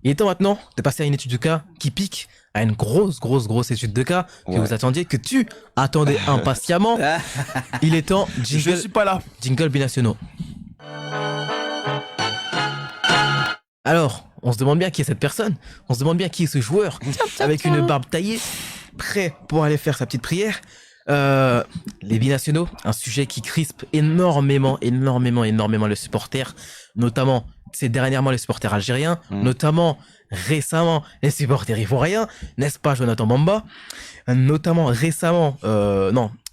Il est temps maintenant de passer à une étude de cas qui pique, à une grosse étude de cas que vous attendiez, que tu attendais impatiemment. Il est temps, Je suis pas là. jingle binationaux. Alors, on se demande bien qui est cette personne, on se demande bien qui est ce joueur, avec une barbe taillée, prêt pour aller faire sa petite prière. Les binationaux, un sujet qui crispe énormément les supporters, notamment dernièrement les supporters algériens, notamment récemment les supporters ivoiriens, n'est-ce pas Jonathan Bamba? Notamment récemment,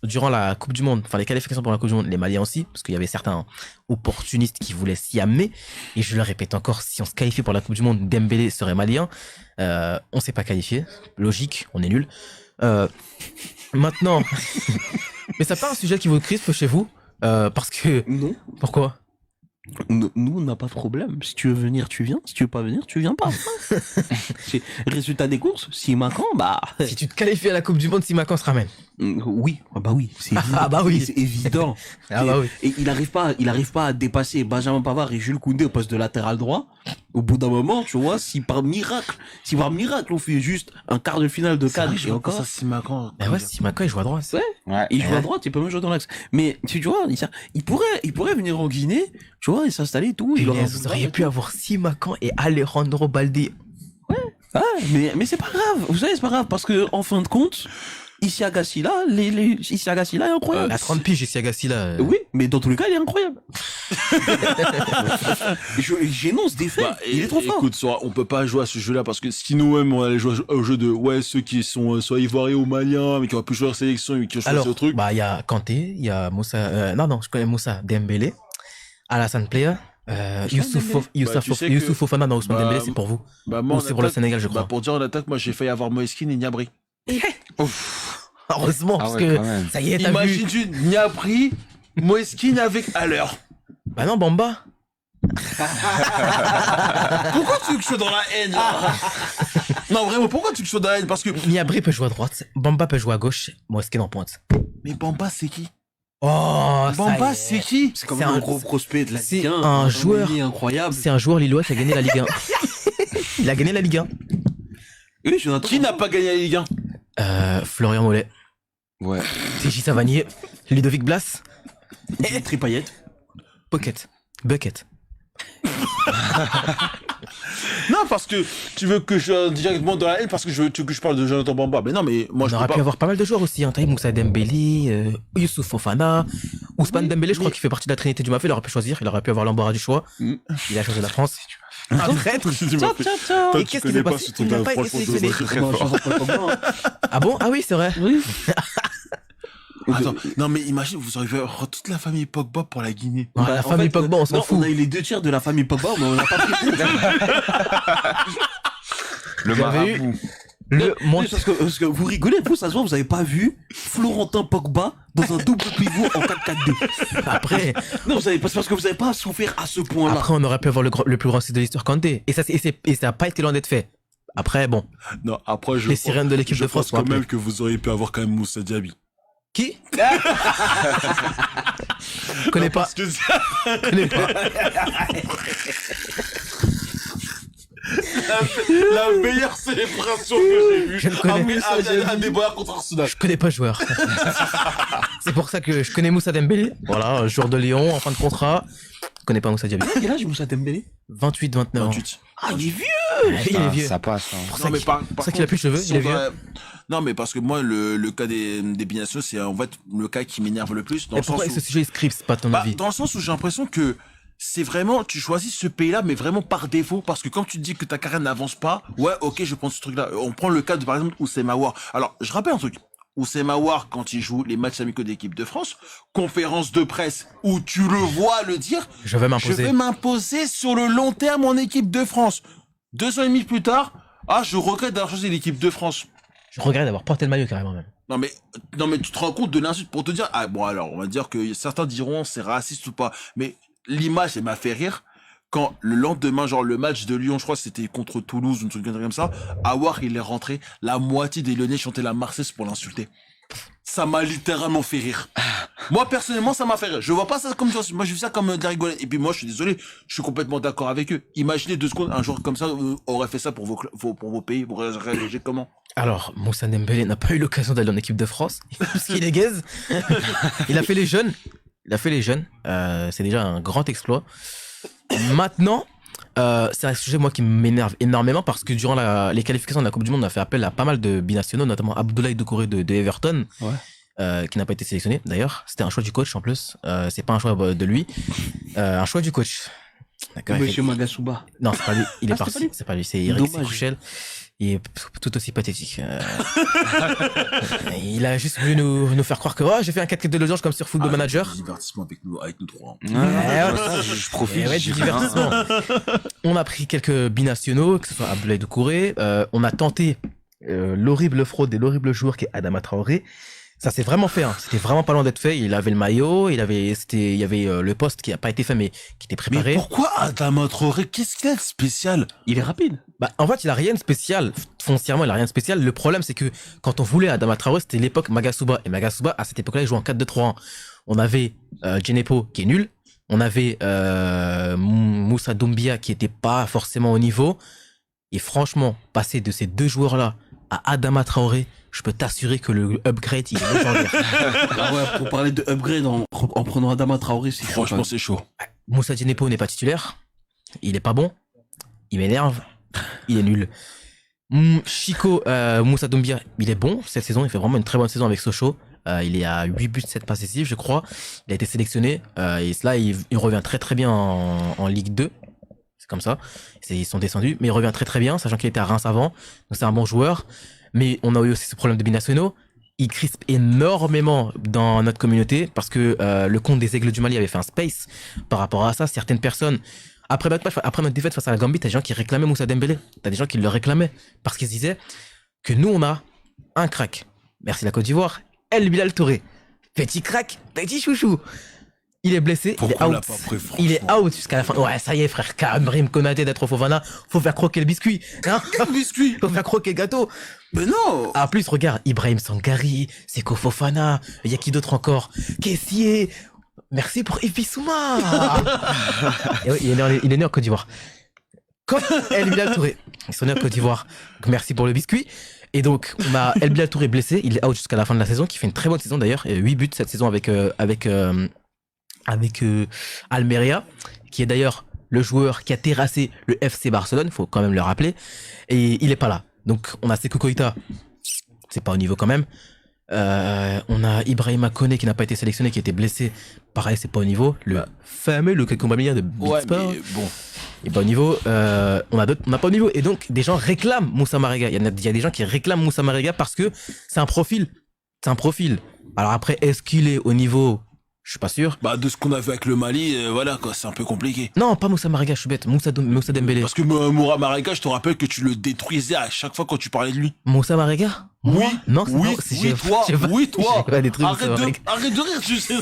durant la Coupe du Monde, enfin les qualifications pour la Coupe du Monde, les Maliens aussi, parce qu'il y avait certains opportunistes qui voulaient s'y amener, et je le répète encore, si on se qualifie pour la Coupe du Monde, Dembélé serait malien, on s'est pas qualifié, logique, on est nul. Maintenant, mais ça pas un sujet qui vous crispe chez vous, parce que... Non. Pourquoi? Nous, on n'a pas de problème. Si tu veux venir, tu viens. Si tu veux pas venir, tu viens pas. Résultat des courses, si Macan, bah... Si tu te qualifies à la Coupe du Monde, si Macan se ramène. Oui, bah oui, c'est évident. Ah bah oui. C'est évident. Ah bah oui. Et il arrive pas à dépasser Benjamin Pavard et Jules Koundé au poste de latéral droit. Au bout d'un moment, tu vois, si par miracle on fait juste un quart de finale de cadre et encore... Ça, Simakan. Bah ouais, si Macan il joue à droite. Ouais. Il joue à droite, il peut même jouer dans l'axe. Mais tu vois, il pourrait venir en Guinée, tu vois, et s'installer et tout. Vous auriez pu avoir Simakan et Alejandro Balde. Ah, mais c'est pas grave. Vous savez, c'est pas grave parce que en fin de compte, Issa Agassi là, Issa Agassi là est incroyable. À 30 piges, ici Agassi là. Oui, mais dans tous les cas, il est incroyable. J'énonce des faits. Il est trop fort. Écoute, on peut pas jouer à ce jeu-là parce que si nous-mêmes on allait jouer au jeu de ceux qui sont soit ivoiriens ou maliens mais qui auraient pu jouer en sélection et qui ont choisi Alors, ce truc. bah il y a Kanté, il y a Moussa, je connais Moussa Dembélé, Alassane Plea, Youssouf Fofana, non, Ousmane Dembélé, c'est pour vous. Bah moi, Ou c'est pour le Sénégal, je crois. Bah pour dire en attaque, moi j'ai failli avoir Moeskin et Niabri. Heureusement, parce que ça y est, t'as vu. Imagine-tu Niabri, Moeskin avec Haller. Bah non, Bamba. Pourquoi tu veux que je sois dans la haine là Non vraiment, pourquoi tu veux que je sois dans la haine? Parce que... Niabri peut jouer à droite, Bamba peut jouer à gauche, Moeskin en pointe. Mais Bamba c'est qui? Oh, Bamba c'est qui? C'est quand même un gros prospect de la c'est Ligue 1. un joueur incroyable. C'est un joueur lillois qui a gagné la Ligue 1. Il a gagné la Ligue 1. Oui, Jonathan. Qui n'a pas gagné la Ligue 1? Florian Mollet, Ouais. TJ Savanier, Ludovic Blas, Tripayet. Bucket. Non, parce que tu veux que je directement dans la haine parce que tu veux que je parle de Jonathan Bamba. Mais non, mais moi On je aurait peux pu pas. avoir pas mal de joueurs aussi, hein. T'as eu Moussa Dembélé, Youssouf Fofana, Ousmane Dembélé, je crois qu'il fait partie de la Trinité du Mafia, il aurait pu choisir, il aurait pu avoir l'embarras du choix. Il a choisi la France. Un traître. Toi, Et tu qu'est-ce qui s'est connais pas passé? ce truc Il n'a là, pas été franchement, sélectionné. c'est très fort. Ah bon? Ah oui, c'est vrai. Oui. Attends, non mais imagine, vous auriez fait toute la famille Pogba pour la Guinée. Ouais, la famille Pogba, on s'en fout. On a eu les 2 tiers de la famille Pogba, mais on n'a pas pris. Le J'avais eu marabout. Oui, parce que vous rigolez, vous, ça se voit, vous avez pas vu Florentin Pogba dans un double pivot en 4-4-2. Après, Non, c'est parce que vous avez pas souffert à ce point-là. on aurait pu avoir le plus grand site de l'histoire Kanté. Et ça a pas été loin d'être fait. Après, bon. Non, après je Les sirènes de l'équipe de France pense sont quand appelées. même que vous auriez pu avoir quand même Moussa Diaby. Qui? Connais pas. Parce que Connais pas. la meilleure célébration que j'ai vue. Je le connais. Un débat contre Arsenal. Je connais pas ce joueur. C'est pour ça que je connais Moussa Dembélé. Voilà, un joueur de Lyon, en fin de contrat. Je connais pas Moussa Diaby. Quel âge Moussa Dembélé? 28, 29 ans. 28. Ah, il est vieux. Il est vieux. Ça passe. Hein. Pour Non, ça mais qu'il- par pour ça qu'il a plus de cheveux, si il est on vieux. doit- Non, mais parce que moi, le cas des binationaux, c'est en fait le cas qui m'énerve le plus. Dans Et le sens pourquoi où... ce sujet script, pas ton Bah, avis? dans le sens où j'ai l'impression que c'est vraiment, tu choisis ce pays-là, mais vraiment par défaut, parce que quand tu te dis que ta carrière n'avance pas, ouais, ok, je prends ce truc-là. On prend le cas de, par exemple, Oussema Aouar. Alors, je rappelle un truc. Oussema Aouar, quand il joue les matchs amicaux d'équipe de France, conférence de presse, où tu le vois le dire, Je vais je m'imposer. vais m'imposer sur le long terme en équipe de France. 2 ans et demi plus tard, je regrette d'avoir choisi l'équipe de France. Je regrette d'avoir porté le maillot carrément même. Non mais tu te rends compte de l'insulte pour te dire, bon alors, on va dire que certains diront c'est raciste ou pas, mais l'image, elle m'a fait rire quand le lendemain, genre le match de Lyon, je crois que c'était contre Toulouse, un truc comme ça, Aouar, il est rentré, la moitié des Lyonnais chantaient la Marseillaise pour l'insulter. Ça m'a littéralement fait rire. Moi, personnellement, ça m'a fait rire. Je vois pas ça comme ça. Moi, je vis ça comme de la rigolade. Et puis moi, je suis désolé. Je suis complètement d'accord avec eux. Imaginez 2 secondes, un joueur comme ça aurait fait ça pour vos pays. Vous réagissez comment? Alors, Moussa Dembélé n'a pas eu l'occasion d'aller en équipe de France, parce qu'il est gaze. Il a fait les jeunes. C'est déjà un grand exploit. Maintenant, c'est un sujet, moi, qui m'énerve énormément, parce que durant les qualifications de la Coupe du Monde, on a fait appel à pas mal de binationaux, notamment Abdoulaye Doucouré de Everton. Qui n'a pas été sélectionné d'ailleurs. C'était un choix du coach en plus. C'est pas un choix de lui. Un choix du coach. D'accord. Monsieur Magasuba. Non, c'est pas lui. Il est c'est pas parti. lui. C'est pas lui. C'est Eric Dommage. Sécouchel. Il est tout aussi pathétique. Il a juste voulu nous faire croire que j'ai fait un 4 de losange comme sur Football Manager. Du divertissement avec nous trois. Je profite. Ouais, du divertissement. On a pris quelques binationaux, que ce soit Abdoulaye Doucouré. On a tenté l'horrible fraude et l'horrible joueur qui est Adama Traoré. Ça s'est vraiment fait, hein. C'était vraiment pas loin d'être fait. Il avait le maillot, il y avait le poste qui a pas été fait mais qui était préparé. Mais pourquoi Adama Traoré? Qu'est-ce qu'il a de spécial? Il est rapide. Bah, en fait, il a rien de spécial. Foncièrement, il a rien de spécial. Le problème, c'est que quand on voulait Adama Traoré, c'était l'époque Magasuba. Et Magasuba, à cette époque-là, il jouait en 4-2-3-1. On avait Djenepo qui est nul. On avait Moussa Doumbia qui était pas forcément au niveau. Et franchement, passer de ces deux joueurs-là à Adama Traoré, je peux t'assurer que le upgrade, il est légendaire. Ah ouais, pour parler de upgrade en prenant Adama Traoré, c'est Franchement, c'est chaud. Moussa Djenepo n'est pas titulaire. Il est pas bon. Il m'énerve. Il est nul. Chico Moussa Doumbia, il est bon cette saison. Il fait vraiment une très bonne saison avec Sochaux. Il est à 8 buts, 7 passes décisives, je crois. Il a été sélectionné. Et cela, il revient très très bien en Ligue 2. C'est comme ça. Ils sont descendus. Mais il revient très très bien, sachant qu'il était à Reims avant. Donc c'est un bon joueur. Mais on a eu aussi ce problème de binationaux. Il crispe énormément dans notre communauté parce que le compte des Aigles du Mali avait fait un space par rapport à ça. Certaines personnes, après notre défaite face à la Gambie, t'as des gens qui réclamaient Moussa Dembélé. T'as des gens qui le réclamaient parce qu'ils disaient que nous, on a un crack. Merci la Côte d'Ivoire. El Bilal Touré. Petit crack, petit chouchou. Il est blessé, Pourquoi il on est l'a out. pas pris, Il est franchement out jusqu'à la fin. Ouais, ça y est, frère. Karim Konaté d'être au Fofana. Faut faire croquer le biscuit. Hein. Quel biscuit? Faut faire croquer le gâteau. Mais non! En plus, regarde, Ibrahim Sangari, Seko Fofana, il y a qui d'autre encore? Kessier. Merci pour Yves Bissouma. Et oui, il est né en Côte d'Ivoire. Comme El Bilal Touré. Ils sont nés en Côte d'Ivoire. Donc, merci pour le biscuit. Et donc, on a El Bilal Touré blessé. Il est out jusqu'à la fin de la saison, qui fait une très bonne saison d'ailleurs. 8 buts cette saison avec Almeria, qui est d'ailleurs le joueur qui a terrassé le FC Barcelone, faut quand même le rappeler. Et il est pas là. Donc, on a Sékou Koïta. C'est pas au niveau quand même. On a Ibrahima Koné qui n'a pas été sélectionné, qui a été blessé. Pareil, c'est pas au niveau. Le fameux Luka Kombamia de Big Ouais, Sport. mais bon. Il est pas au niveau. On n'a pas au niveau. Et donc, des gens réclament Moussa Marega. Il y a des gens qui réclament Moussa Marega parce que c'est un profil. C'est un profil. Alors après, est-ce qu'il est au niveau? Je suis pas sûr. Bah, de ce qu'on a vu avec le Mali, voilà, quoi, c'est un peu compliqué. Non, pas Moussa Marega, je suis bête. Moussa Dembélé. Parce que Moura Marega, je te rappelle que tu le détruisais à chaque fois quand tu parlais de lui. Moussa Marega? Moi? Non, c'est oui, pas- c'est- oui, toi, oui, toi. J'ai pas détruit Moussa Arrête Marega. arrête de rire, tu sais.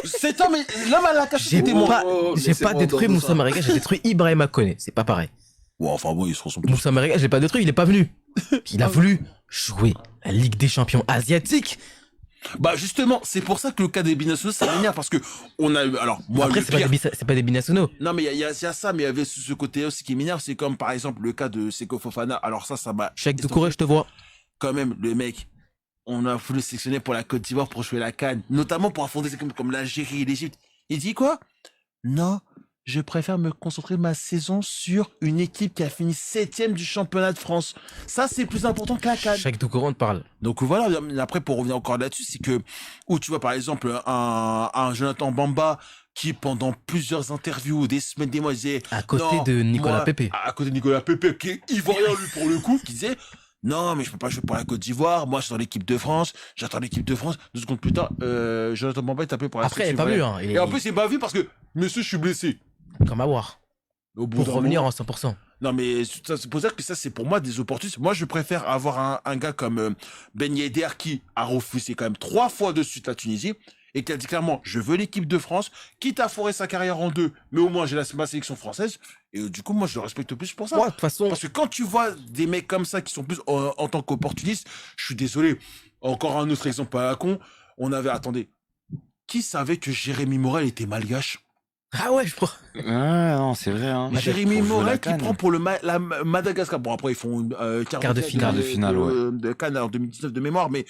C'est toi, mais l'homme à la cache, J'ai c'était pas, mon. j'ai pas détruit Moussa Marega, j'ai détruit Ibrahima Koné. C'est pas pareil. Ouais, enfin, bon, ils se ressemblent tous. Moussa Marega, je l'ai pas détruit, il est pas venu. Il a voulu jouer la Ligue des Champions asiatique. Bah, justement, c'est pour ça que le cas des binationaux, ça m'énerve, parce que on a eu, alors, moi, Après, le c'est pire- pas des binationaux. Non, mais il y a ça, mais il y avait ce côté aussi qui m'énerve, c'est comme, par exemple, le cas de Seko Fofana. Alors ça m'a. Cheikh Doucouré, je te vois. Quand même, le mec, on a voulu le sélectionner pour la Côte d'Ivoire pour jouer la CAN, notamment pour affronter des équipes comme l'Algérie et l'Égypte. Il dit quoi? Non, je préfère me concentrer ma saison sur une équipe qui a fini 7ème du championnat de France. Ça, c'est plus important que la CAN. Cheikh Doucouré, on te parle. Donc voilà, mais après, pour revenir encore là-dessus, c'est que, où tu vois, par exemple, un Jonathan Bamba, qui pendant plusieurs interviews, des semaines, des mois, disait... À côté Non, de Nicolas moi, Pepe. À côté de Nicolas Pepe, qui est ivoirien, lui, pour le coup, qui disait... Non, mais je peux pas jouer pour la Côte d'Ivoire. Moi, je suis dans l'équipe de France. J'attends l'équipe de France. 2 secondes plus tard, Jonathan Bamba est appelé pour la Après, il est sélection pas venu, ivoirienne. hein. Et en plus, il est pas vu parce que, monsieur, je suis blessé. Comme Awar. Au bout Pour d'un revenir moment- en 100%. Non, mais c'est pour ça que ça, c'est pour moi des opportunistes. Moi, je préfère avoir un gars comme Ben Yedder qui a refusé quand même 3 fois de suite la Tunisie et qui a dit clairement, je veux l'équipe de France, quitte à foirer sa carrière en deux, mais au moins j'ai ma sélection française. Et du coup, moi, je le respecte plus pour ça. Ouais, de toute façon. Parce que quand tu vois des mecs comme ça qui sont plus en tant qu'opportunistes, je suis désolé. Encore un autre exemple à la con. On avait, attendez, qui savait que Jérémy Morel était malgache? Ah ouais, je crois. Ah non, c'est vrai. Hein. Jérémy Pour jouer Morel la qui CAN. prend pour la Madagascar. Bon, après, ils font une Quart de finale. Quart de finale, ouais. de CAN en 2019 de mémoire, mais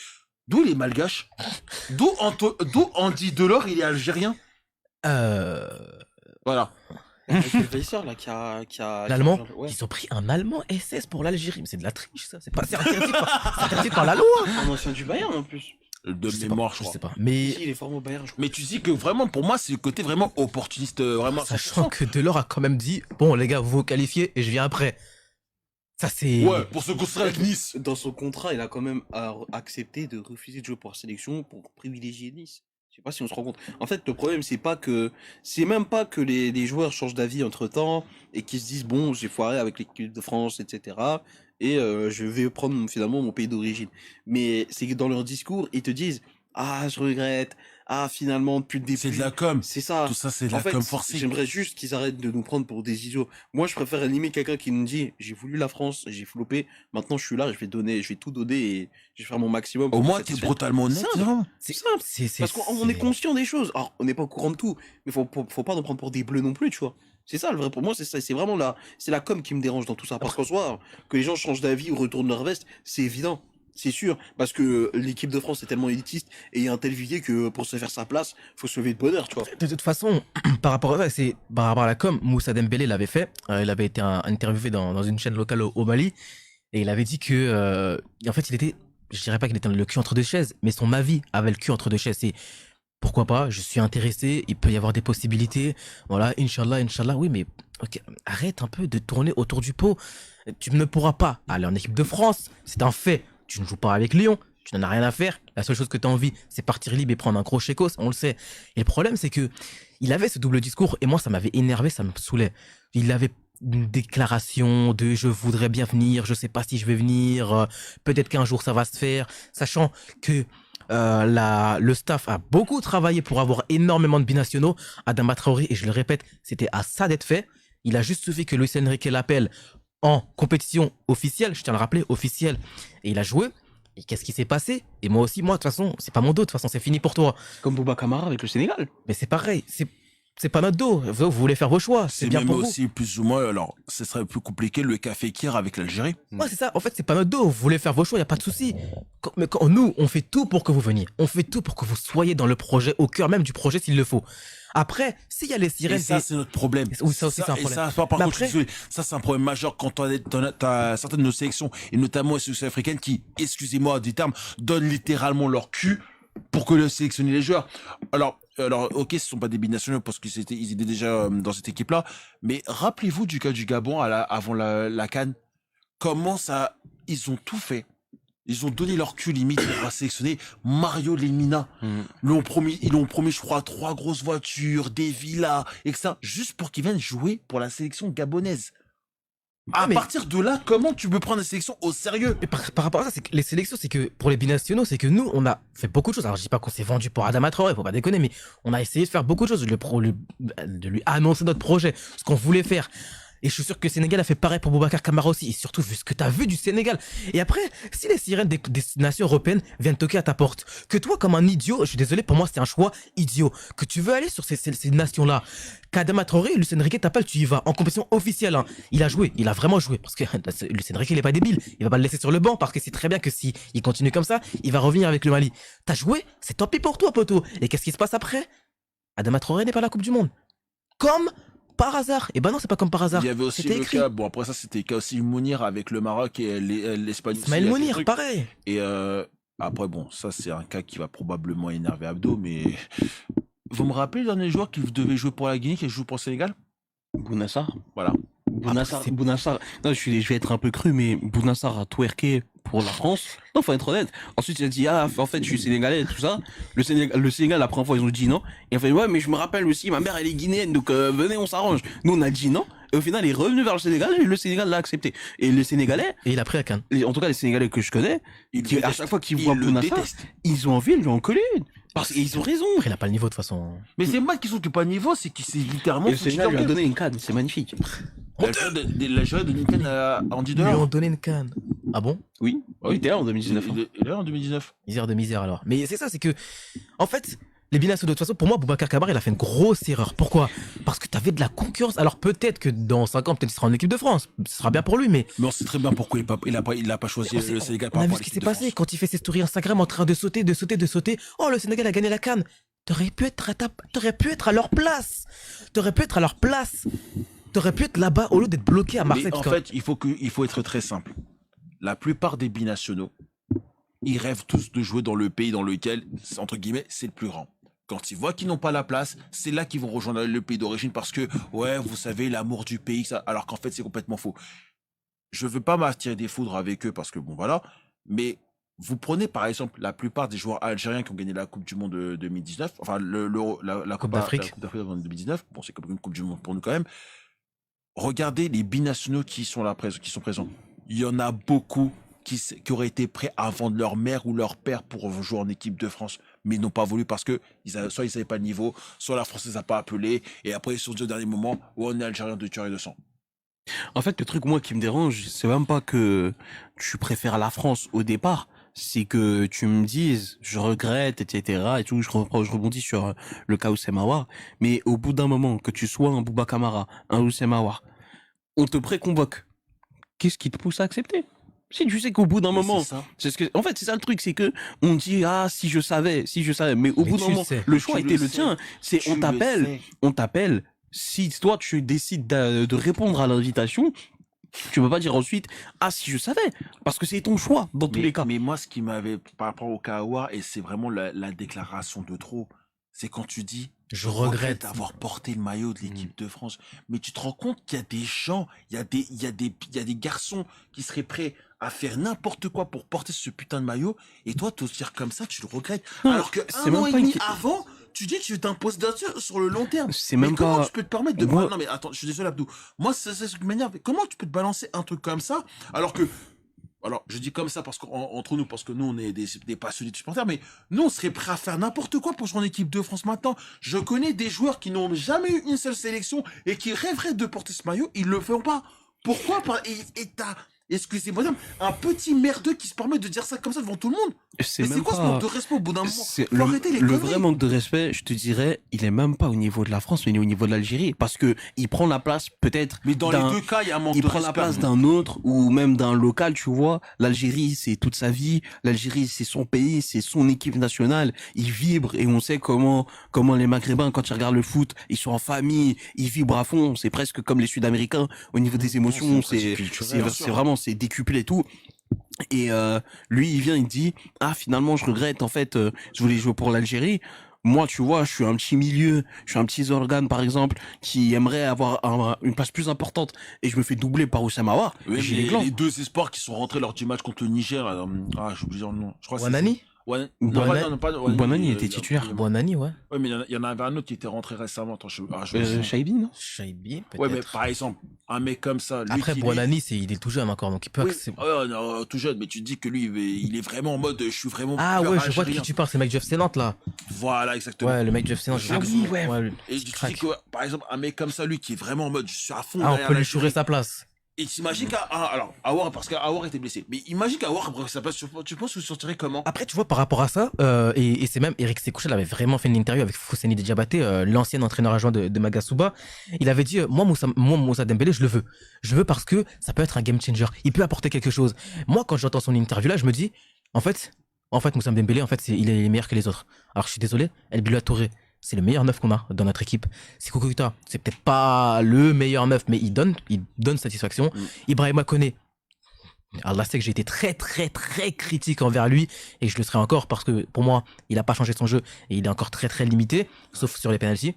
d'où il est malgache? D'où Andy Delors, il est algérien? Voilà. Avec le Weiser, là, qui a. L'allemand, Ouais. ils ont pris un allemand SS pour l'Algérie, mais c'est de la triche ça, c'est interdit par la loi. Un ancien du Bayern en plus. De Je sais mémoire, pas, je je crois. sais pas. Mais Si, il est formé au Bayern, je crois. Mais tu dis que vraiment, pour moi, c'est le côté vraiment opportuniste, vraiment. sachant que Delors a quand même dit bon les gars, vous vous qualifiez et je viens après. Ça c'est. Ouais, pour se construire avec Nice. Dans son contrat, il a quand même accepté de refuser de jouer pour la sélection pour privilégier Nice. Je sais pas si on se rend compte. En fait, le problème, c'est même pas que les joueurs changent d'avis entre temps et qu'ils se disent bon, j'ai foiré avec l'équipe de France, etc. Et je vais prendre finalement mon pays d'origine. Mais c'est que dans leur discours, ils te disent ah, je regrette. Ah, finalement, depuis le début. C'est de la com. C'est ça. Tout ça, c'est de En la fait, com forcée. j'aimerais juste qu'ils arrêtent de nous prendre pour des idiots. Moi, je préfère animer quelqu'un qui nous dit j'ai voulu la France, j'ai floppé, maintenant je suis là, je vais tout donner et je vais faire mon maximum. Au pour moins, être t'es satisfait. brutalement honnête. Simple. non C'est simple. Parce qu'on est conscient des choses. Alors, on n'est pas au courant de tout, mais faut pas nous prendre pour des bleus non plus, tu vois. C'est ça le vrai pour moi, c'est ça, c'est vraiment c'est la com qui me dérange dans tout ça. Parce qu'en soi, que les gens changent d'avis ou retournent leur veste, c'est évident. C'est sûr, parce que l'équipe de France est tellement élitiste et il y a un tel vivier que pour se faire sa place, faut se lever de bonheur, tu vois. De toute façon, par rapport à ça, c'est par rapport à la com, Moussa Dembélé l'avait fait. Il avait été interviewé dans une chaîne locale au Mali et il avait dit que en fait, il était, je dirais pas qu'il était le cul entre deux chaises, mais son avis avait le cul entre deux chaises. C'est pourquoi pas, je suis intéressé, il peut y avoir des possibilités. Voilà, Inch'Allah, oui, mais ok, arrête un peu de tourner autour du pot. Tu ne pourras pas aller en équipe de France, c'est un fait. Tu ne joues pas avec Lyon, tu n'en as rien à faire. La seule chose que tu as envie, c'est partir libre et prendre un gros chécos, on le sait. Et le problème, c'est que il avait ce double discours et moi, ça m'avait énervé, ça me saoulait. Il avait une déclaration de je voudrais bien venir, je sais pas si je vais venir, peut-être qu'un jour ça va se faire, sachant que le staff a beaucoup travaillé pour avoir énormément de binationaux. Adama Traoré, et je le répète, c'était à ça d'être fait. Il a juste suffi que Luis Enrique l'appelle en compétition officielle, je tiens à le rappeler, officielle, et il a joué. Et qu'est-ce qui s'est passé? Et moi aussi, moi, de toute façon, c'est pas mon dos, de toute façon, c'est fini pour toi. Comme Bouba Kamara avec le Sénégal. Mais c'est pareil, c'est pas notre dos. Vous voulez faire vos choix, c'est bien même pour vous. aussi plus ou moins, alors, ce serait plus compliqué le café Kir avec l'Algérie. Ouais, c'est ça. En fait, c'est pas notre dos. Vous voulez faire vos choix, y a pas de souci. Mais quand nous, on fait tout pour que vous veniez. On fait tout pour que vous soyez dans le projet, au cœur même du projet s'il le faut. Après, s'il y a les sirènes, Et ça, c'est notre problème. Oui, ça aussi, c'est un et problème. ça, par Mais contre, après- je suis désolé, ça, c'est un problème majeur quand t'as certaines de nos sélections, et notamment les sélections africaines qui, excusez-moi du terme, donnent littéralement leur cul pour que le sélectionner les joueurs. Alors, ok, ce sont pas des binationaux parce qu'ils étaient déjà dans cette équipe-là, mais rappelez-vous du cas du Gabon avant la CAN. Comment ça, ils ont tout fait. Ils ont donné leur cul limite pour sélectionner Mario Lemina. Ils l'ont promis, je crois, 3 grosses voitures, des villas, etc. Juste pour qu'ils viennent jouer pour la sélection gabonaise. À mais- partir de là, comment tu peux prendre la sélection au sérieux? Et par rapport à ça, c'est que les sélections, c'est que pour les binationaux, c'est que nous, on a fait beaucoup de choses. Alors, je dis pas qu'on s'est vendu pour Adama Traoré, faut pas déconner, mais on a essayé de faire beaucoup de choses, de lui annoncer notre projet, ce qu'on voulait faire. Et je suis sûr que le Sénégal a fait pareil pour Boubacar Kamara aussi. Et surtout, vu ce que t'as vu du Sénégal. Et après, si les sirènes des nations européennes viennent toquer à ta porte, que toi, comme un idiot, je suis désolé, pour moi, c'est un choix idiot, que tu veux aller sur ces nations-là, qu'Adama Traoré, Luis Enrique t'appelle, tu y vas, en compétition officielle. Hein. Il a joué, il a vraiment joué. Parce que Luis Enrique, il est pas débile. Il va pas le laisser sur le banc, parce que c'est très bien que si il continue comme ça, il va revenir avec le Mali. T'as joué, c'est tant pis pour toi, poteau. Et qu'est-ce qui se passe après? Adama Traoré n'est pas à la Coupe du Monde. Comme par hasard. Et ben non, c'est pas comme par hasard. Il y avait aussi C'était le écrit. cas, bon après ça c'était le cas aussi Mounir avec le Maroc et l'Espagne. aussi, Ismaël il y a des Mounir, trucs. pareil. Et après bon, ça c'est un cas qui va probablement énerver Abdo, mais vous me rappelez le dernier joueur qui devait jouer pour la Guinée, qui joue pour le Sénégal? Bounassar. Voilà. Bounassar. Non, je vais être un peu cru, mais Bounassar a twerké pour la France. Non, faut être honnête. Ensuite, il a dit, ah, en fait, je suis sénégalais et tout ça. Le Sénégal, la première fois, ils ont dit non. Et en fait, ouais, mais je me rappelle aussi, ma mère, elle est guinéenne, donc venez, on s'arrange. Nous, on a dit non. Et au final, il est revenu vers le Sénégal et le Sénégal l'a accepté. Et les Sénégalais, Et il a pris la canne. en tout cas, les Sénégalais que je connais, à chaque fois qu'ils voient le Bounassar, détestent. ils ont envie de lui en coller une. Parce qu'ils ont raison. Après, il a pas le niveau de toute façon. Mais c'est pas qu'ils sont pas niveau, c'est qu'ils c'est littéralement. Et le Sénégal lui a donné une canne, c'est magnifique. La joueur de Nintendo à Andy Ils lui ont Delors. donné une canne. Ah bon? Oui, il était là en 2019. hein. Il est là en 2019. Misère de misère alors. Mais c'est ça, c'est que, en fait, Les binationaux, de toute façon, pour moi, Boubacar Kamara, il a fait une grosse erreur. Pourquoi? Parce que tu avais de la concurrence. Alors peut-être que dans 5 ans, peut-être qu'il sera en équipe de France. Ce sera bien pour lui, mais Mais on sait très bien pourquoi il a pas choisi le Sénégal on par a vu rapport à ce qui s'est l'équipe de passé France. quand il fait ses stories Instagram en train de sauter. Oh, le Sénégal a gagné la CAN. T'aurais pu être à leur place. T'aurais pu être là-bas au lieu d'être bloqué à Marseille. Mais en fait, il faut être très simple. La plupart des binationaux, ils rêvent tous de jouer dans le pays dans lequel, entre guillemets, c'est le plus grand. Quand ils voient qu'ils n'ont pas la place, c'est là qu'ils vont rejoindre le pays d'origine parce que, ouais, vous savez, l'amour du pays, ça, alors qu'en fait, c'est complètement faux. Je veux pas m'attirer des foudres avec eux parce que, bon, voilà, mais vous prenez par exemple la plupart des joueurs algériens qui ont gagné la Coupe du Monde de 2019, enfin la Coupe d'Afrique. La Coupe d'Afrique en 2019, bon c'est comme une Coupe du Monde pour nous quand même. Regardez les binationaux qui sont sont présents. Il y en a beaucoup qui auraient été prêts à vendre leur mère ou leur père pour jouer en équipe de France, mais ils n'ont pas voulu parce que soit ils savaient pas le niveau, soit la France les a pas appelés, et après ils se sont dit au dernier moment, ouais, on est algérien de tuer et de sang. En fait, le truc, moi, qui me dérange, c'est même pas que tu préfères la France au départ, c'est que tu me dises, je regrette, etc., et tout, je rebondis sur le cas Oussem Aouar, mais au bout d'un moment, que tu sois un Bouba Kamara, un Oussem Aouar, on te préconvoque. Qu'est-ce qui te pousse à accepter? Si tu sais qu'au bout d'un Mais moment, c'est ça. c'est ce que, en fait, c'est ça le truc, c'est que on dit, ah, si je savais, mais au Mais bout tu d'un moment, sais. le choix Tu était le le sais. tien, c'est Tu on le t'appelle, sais. on t'appelle, si toi tu décides de répondre à l'invitation, tu peux pas dire ensuite, ah, si je savais, parce que c'est ton choix, dans tous les cas. Mais moi, ce qui m'avait, par rapport au Kawa, et c'est vraiment la déclaration de trop, c'est quand tu dis, Je regrette. d'avoir porté le maillot de l'équipe de France. Mais tu te rends compte qu'il y a des gens, il y a des garçons qui seraient prêts à faire n'importe quoi pour porter ce putain de maillot, et toi, te dire comme ça, tu le regrettes. Non, Alors que c'est un même an et pas une demi que- avant, tu dis que tu t'imposes sur le long terme. C'est Mais même comment pas, tu peux te permettre de... moi- Non mais attends, je suis désolé Abdou. Moi, c'est ce qui m'énerve. Comment tu peux te balancer un truc comme ça, alors que... Alors, je dis comme ça parce qu'entre nous, parce que nous, on est des passionnés de supporters, mais nous, on serait prêts à faire n'importe quoi pour jouer en équipe de France maintenant. Je connais des joueurs qui n'ont jamais eu une seule sélection et qui rêveraient de porter ce maillot, ils le font pas. Pourquoi pas? Et t'as, excusez-moi, un petit merdeux qui se permet de dire ça comme ça devant tout le monde. Mais c'est même quoi ce pas- manque de respect au bout d'un moment? C'est Faut arrêter les le conneries. vrai manque de respect, je te dirais, il est même pas au niveau de la France, mais il est au niveau de l'Algérie, parce que il prend la place peut-être Mais dans d'un- les deux cas, il y a un manque il de prend respect. la place d'un autre ou même d'un local, tu vois. L'Algérie, c'est toute sa vie. L'Algérie, c'est son pays, c'est son équipe nationale. Il vibre et on sait comment les Maghrébins, quand ils regardent le foot, ils sont en famille, ils vibrent à fond. C'est presque comme les Sud-Américains au niveau des émotions. c'est culturel, bien sûr. C'est vraiment, c'est décuplé et tout. Et lui, il vient, il dit, ah, finalement, je regrette, en fait, je voulais jouer pour l'Algérie. Moi, tu vois, je suis un petit milieu, je suis un petit organe, par exemple, qui aimerait avoir une place plus importante, et je me fais doubler par Oussama Aouar. Oui, J'ai mais les glands. les deux espoirs qui sont rentrés lors du match contre le Niger, j'ai oublié le nom. Je crois que c'est- Wanani Ouais, Bonani était titulaire. Wanani, ouais. Ouais, mais il y en avait un autre qui était rentré récemment. Attends, Shaibi, non? Shaibi, peut-être. Ouais, mais par exemple, un mec comme ça. Lui Après, qui, Wanani, il est tout jeune encore, donc il peut Oui, accepter. non, tout jeune, mais tu te dis que lui, il est vraiment en mode, je suis vraiment. Ah pur ouais, je vois de algérien. qui tu parles, c'est le mec Jeff Sénante là. Voilà, exactement. Ouais, le mec Jeff Sénante. Ah oui, ouais. Et tu te crack. dis que, par exemple, un mec comme ça, lui, qui est vraiment en mode, je suis à fond. Ah, on derrière peut lui l'Algérie. chourer sa place. Et t'imagines alors, Aouar, parce qu'Aouar était blessé. Mais imagine qu'Aouar, après sa place, tu penses que vous sortirez comment? Après, tu vois, par rapport à ça, et c'est même Eric Sékouchel avait vraiment fait une interview avec Fousseni Diabaté, l'ancien entraîneur adjoint de Magasuba. Il avait dit, moi, Moussa Dembélé, je le veux. Je veux parce que ça peut être un game changer. Il peut apporter quelque chose. Moi, quand j'entends son interview là, je me dis, en fait, Moussa Dembélé, il est meilleur que les autres. Alors, je suis désolé, El Bilal Touré, c'est le meilleur neuf qu'on a dans notre équipe. Sékou Koita, c'est peut-être pas le meilleur neuf, mais il donne satisfaction. Ibrahima Koné, Allah sait que j'ai été très très très critique envers lui et je le serai encore parce que pour moi il a pas changé son jeu et il est encore très très limité sauf sur les penalties.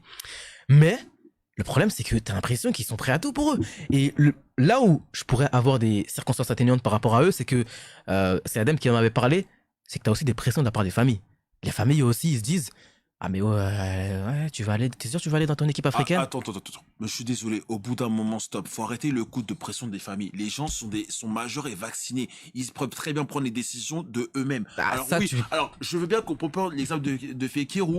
Mais le problème c'est que t'as l'impression qu'ils sont prêts à tout pour eux et là où je pourrais avoir des circonstances atténuantes par rapport à eux c'est que c'est Adem qui en avait parlé, c'est que t'as aussi des pressions de la part des familles. Les familles aussi ils se disent ah mais ouais, t'es sûr que tu vas aller dans ton équipe africaine? Attends. Mais je suis désolé. Au bout d'un moment, stop. Faut arrêter le coup de pression des familles. Les gens sont majeurs et vaccinés. Ils peuvent très bien prendre les décisions de eux-mêmes. Ah, Alors ça, oui. Alors, je veux bien qu'on peut prendre l'exemple de Fekir où,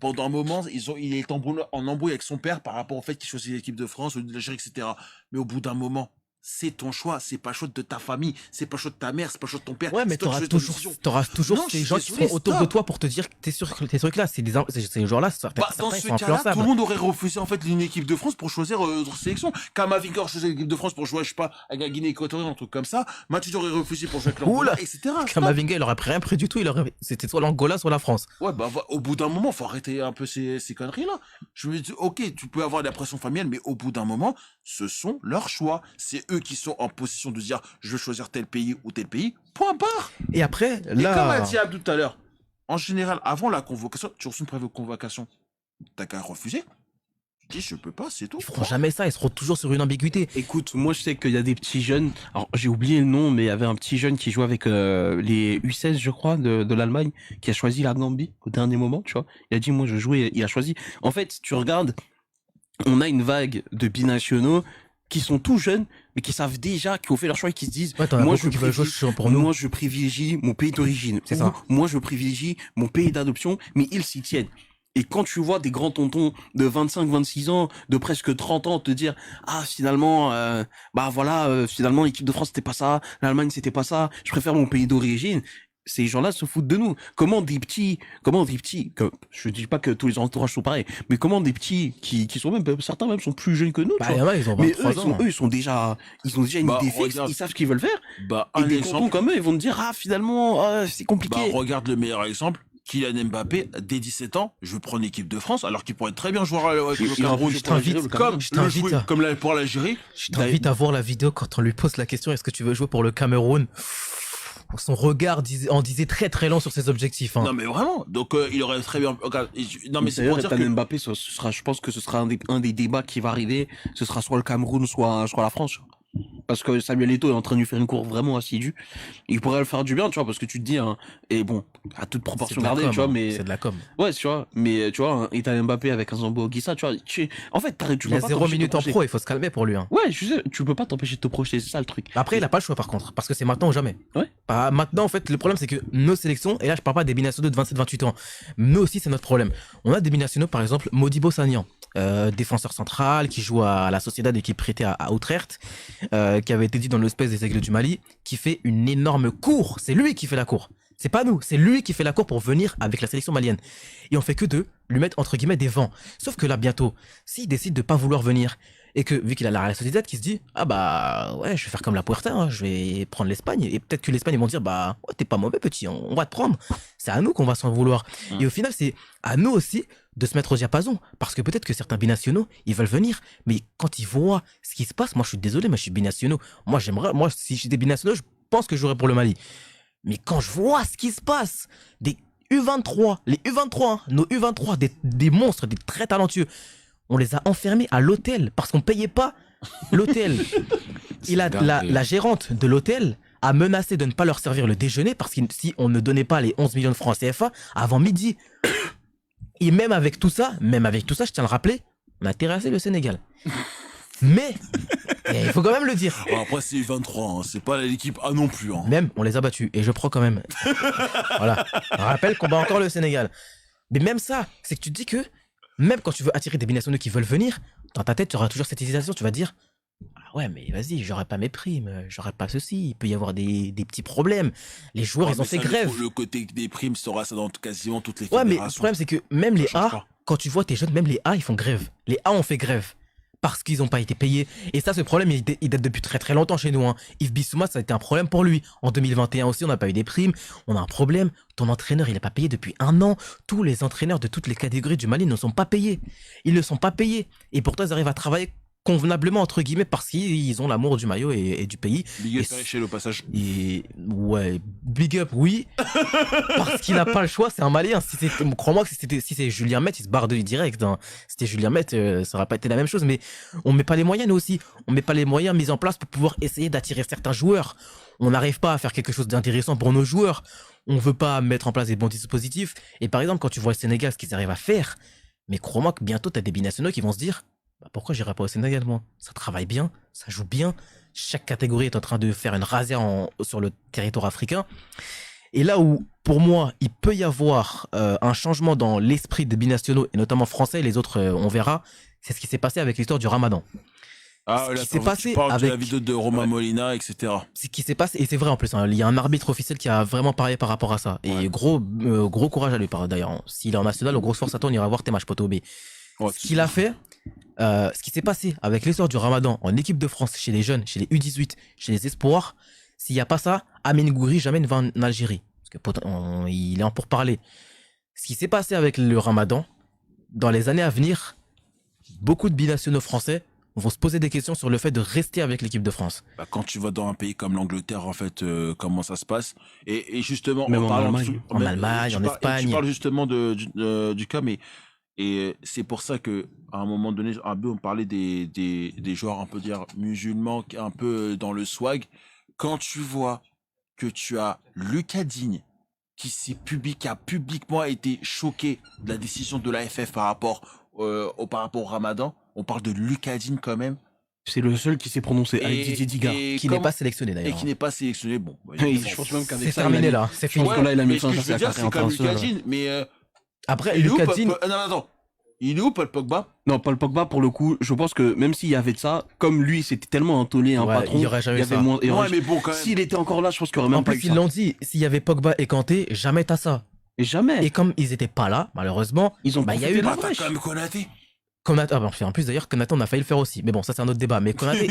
pendant un moment, il est en embrouille avec son père par rapport au fait qu'il choisit l'équipe de France ou de l'Algérie, etc. Mais au bout d'un moment, c'est ton choix, c'est pas le choix de ta famille, c'est pas le choix de ta mère, c'est pas le choix de ton père. Ouais, mais c'est toi qui choisis ta décision. t'auras toujours Non, je ces suis gens qui désolé, sont autour de stop. toi pour te dire que t'es sûr que ces trucs-là, ces gens-là, certains, Bah, dans certains, ils ce sont cas-là, tout influençables. le monde aurait refusé en fait une équipe de France pour choisir notre sélection. Kamavinga aurait choisi l'équipe de France pour jouer, je sais pas, avec la Guinée équatoriale, un truc comme ça. Mathieu aurait refusé pour jouer avec l'Angola, Oula. etc. Stop. Kamavinga, il aurait rien pris du tout, c'était soit l'Angola, soit la France. Ouais, bah, au bout d'un moment, faut arrêter un peu ces conneries-là. Je me dis, ok, tu peux avoir de la pression familiale, mais au bout d'un moment, ce sont leurs choix. C'est eux qui sont en position de dire, je veux choisir tel pays ou tel pays. Point barre. Et après, Et comme a là, dit Abdou tout à l'heure, en général, avant la convocation, tu reçois une preuve de convocation. T'as qu'à refuser. Tu dis, je peux pas, c'est tout. ils feront jamais ça, ils seront toujours sur une ambiguïté. Écoute, moi je sais qu'il y a des petits jeunes, alors j'ai oublié le nom, mais il y avait un petit jeune qui jouait avec les U16, je crois, de l'Allemagne, qui a choisi la Gambie au dernier moment, tu vois. Il a dit, moi je jouais, il a choisi. En fait, tu regardes, on a une vague de binationaux qui sont tout jeunes, mais qui savent déjà, qui ont fait leur choix et qui se disent, Ouais, t'en as moi beaucoup qui veulent jouer pour nous. moi je privilégie mon pays d'origine. C'est Ou, ça. moi je privilégie mon pays d'adoption, mais ils s'y tiennent. Et quand tu vois des grands tontons de 25, 26 ans, de presque 30 ans te dire, ah, finalement, bah voilà, finalement, l'équipe de France c'était pas ça, l'Allemagne c'était pas ça, je préfère mon pays d'origine. Ces gens-là se foutent de nous. Comment des petits, je dis pas que tous les entourages sont pareils, mais comment des petits qui sont même, certains même sont plus jeunes que nous, tu Bah, il y vois. en a, ils ont Mais 23 ans. eux, ils ont déjà une Bah, idée fixe, regarde. ils savent ce qu'ils veulent faire. Bah, Et un des tontons exemple. comme eux, ils vont te dire, ah, finalement, c'est compliqué. Bah, regarde le meilleur exemple. Kylian Mbappé, dès 17 ans, je veux prendre l'équipe de France, alors qu'il pourrait être très bien joueur avec le Il Cameroun. je t'invite, Comme je le t'invite jouer, à- comme pour l'Algérie. Je t'invite à voir la vidéo quand on lui pose la question, est-ce que tu veux jouer pour le Cameroun? Son regard en disait très très long sur ses objectifs. Hein. Non, mais vraiment. Donc, il aurait très bien, regarde, non, mais c'est pour D'ailleurs, dire Ethan que, Mbappé, ce sera, je pense que ce sera un des débats qui va arriver. Ce sera soit le Cameroun, soit la France. Parce que Samuel Eto'o est en train de lui faire une course vraiment assidue. Il pourrait le faire du bien, tu vois, parce que tu te dis, hein, et bon, à toute C'est proportion de la gardée, com, tu vois, hein. mais C'est de la com. ouais, tu vois, mais tu vois, un Ethan Mbappé avec un Zambo Guissa, tu vois, en fait, tu Il y a peux pas 0 t'empêcher de te minutes en projeter. pro, il faut se calmer pour lui. Hein. Ouais, je sais, tu peux pas t'empêcher de te projeter, c'est ça le truc. Après, il a pas le choix par contre, parce que c'est maintenant ou jamais. Ouais. Bah, maintenant, en fait, le problème, c'est que nos sélections, et là, je parle pas des binationaux de 27-28 ans, nous aussi, c'est notre problème. On a des binationaux, par exemple, Modibo Sagnan, défenseur central, qui joue à la Sociedad et qui est prêté à Utrecht, qui avait été dit dans l'espèce des Aigles du Mali, qui fait une énorme cour. C'est lui qui fait la cour. C'est pas nous, c'est lui qui fait la cour pour venir avec la sélection malienne. Et on fait que de lui mettre, entre guillemets, des vents. Sauf que là, bientôt, s'il décide de pas vouloir venir, et que, vu qu'il a la Real Sociedad qui se dit, ah bah, ouais, je vais faire comme la Puerta, hein, je vais prendre l'Espagne, et peut-être que l'Espagne, ils vont dire, bah, ouais, t'es pas mauvais, petit, on va te prendre. C'est à nous qu'on va s'en vouloir. Et au final, c'est à nous aussi de se mettre au diapason, parce que peut-être que certains binationaux, ils veulent venir, mais quand ils voient ce qui se passe, moi, je suis désolé, mais je suis binationaux. Moi, si j'étais binationaux, je pense que je jouerais pour le Mali. Mais quand je vois ce qui se passe, des U23, les U23, hein, nos U23, des monstres, des très talentueux, on les a enfermés à l'hôtel parce qu'on payait pas l'hôtel. Et la gérante de l'hôtel a menacé de ne pas leur servir le déjeuner parce que si on ne donnait pas les 11 millions de francs CFA avant midi. Et même avec tout ça, je tiens à le rappeler, on a terrassé le Sénégal. Mais, il faut quand même le dire. Alors après, c'est 23, hein, c'est pas l'équipe A non plus, hein. Même, on les a battus. Et je prends quand même. Voilà. Rappelle qu'on bat encore le Sénégal. Mais même ça, c'est que tu te dis que, même quand tu veux attirer des binationaux qui veulent venir, dans ta tête, tu auras toujours cette hésitation. Tu vas dire, ah ouais, mais vas-y, j'aurai pas mes primes, j'aurai pas ceci, il peut y avoir des petits problèmes. Les joueurs, Ouais, ils ont mais fait ça, grève. le côté des primes sera ça dans quasiment toutes les Ouais, mais le fédérations. problème, c'est que même les Ça change A, pas. quand tu vois tes jeunes, même les A, ils font grève. Les A ont fait grève. Parce qu'ils n'ont pas été payés. Et ça, ce problème, il date depuis très très longtemps chez nous. Hein. Yves Bissouma, ça a été un problème pour lui. En 2021 aussi, on n'a pas eu des primes. On a un problème. Ton entraîneur, il n'est pas payé depuis 1 an. Tous les entraîneurs de toutes les catégories du Mali ne sont pas payés. Ils ne sont pas payés. Et pourtant, ils arrivent à travailler convenablement, entre guillemets, parce qu'ils ont l'amour du maillot et du pays. Big up Et chez le passage. Et ouais, big up, oui. Parce qu'il n'a pas le choix, c'est un Malien. Crois-moi que si c'est Julien Met, il se barre de lui direct. Hein. Si c'était Julien Met, ça aurait pas été la même chose. Mais on met pas les moyens, nous aussi. On met pas les moyens mis en place pour pouvoir essayer d'attirer certains joueurs. On n'arrive pas à faire quelque chose d'intéressant pour nos joueurs. On veut pas mettre en place des bons dispositifs. Et par exemple, quand tu vois le Sénégal, ce qu'ils arrivent à faire, mais crois-moi que bientôt, t'as des binationaux qui vont se dire, bah pourquoi j'irai pas au Sénégal, moi? Ça travaille bien, ça joue bien. Chaque catégorie est en train de faire une razzia sur le territoire africain. Et là où, pour moi, il peut y avoir un changement dans l'esprit des binationaux, et notamment français, les autres, on verra, c'est ce qui s'est passé avec l'histoire du Ramadan. Ah, Ce là, qui s'est tu passé parles de la avec- vidéo de Romain Ouais. Molina, etc. Ce qui s'est passé, et c'est vrai en plus, hein, il y a un arbitre officiel qui a vraiment parlé par rapport à ça. Et Ouais. gros courage à lui, d'ailleurs. S'il est en national, grosse force à toi, on ira voir tes matchs poteau B. Ouais, Ce qu'il a fait, ce qui s'est passé avec l'histoire du Ramadan en équipe de France, chez les jeunes, chez les U18, chez les espoirs, s'il n'y a pas ça, Amine Gouiri jamais ne va en Algérie. Parce que il est en pourparlers. Ce qui s'est passé avec le Ramadan, dans les années à venir, beaucoup de binationaux français vont se poser des questions sur le fait de rester avec l'équipe de France. Bah, quand tu vas dans un pays comme l'Angleterre, en fait, comment ça se passe. Et justement, Même en parlant Allemagne. de- En même- Allemagne, tu en parles- Espagne. Tu parles justement du cas, mais c'est pour ça que à un moment donné, un peu on parlait des joueurs un peu dire musulmans, un peu dans le swag. Quand tu vois que tu as Lucas Digne qui a publiquement été choqué de la décision de l'AFF par rapport au Ramadan, on parle de Lucas Digne quand même. C'est le seul qui s'est prononcé avec Didier Digard. Qui n'est pas sélectionné et d'ailleurs. qui n'est pas sélectionné. Bon, bah, Et bon, je pense même qu'avec C'est ça, terminé il a mis- là, c'est fini. pense que là, il a mis mais ce fin que à je sa veux dire, c'est carrière comme Lucas internationale. Digne, mais Après, il est où Lucas Paul- Digne, Paul- non, attends. Il est où Paul Pogba? Non, Paul Pogba, pour le coup, je pense que même s'il y avait de ça, comme lui, c'était tellement un un Ouais, patron, il y aurait jamais il y avait ça. moins. il y aurait- Ouais, mais bon, quand même. S'il était encore là, je pense qu'il y aurait en même pas plus eu ils ça. l'ont dit, s'il y avait Pogba et Kanté, jamais t'as ça. Et jamais. Et comme ils étaient pas là, malheureusement, Ils ont bah, il y a profité eu de la Bah, t'as brèche. quand même Konaté. Konaté, en plus d'ailleurs, Konaté, on a failli le faire aussi. Mais bon, ça c'est un autre débat. Mais Konaté,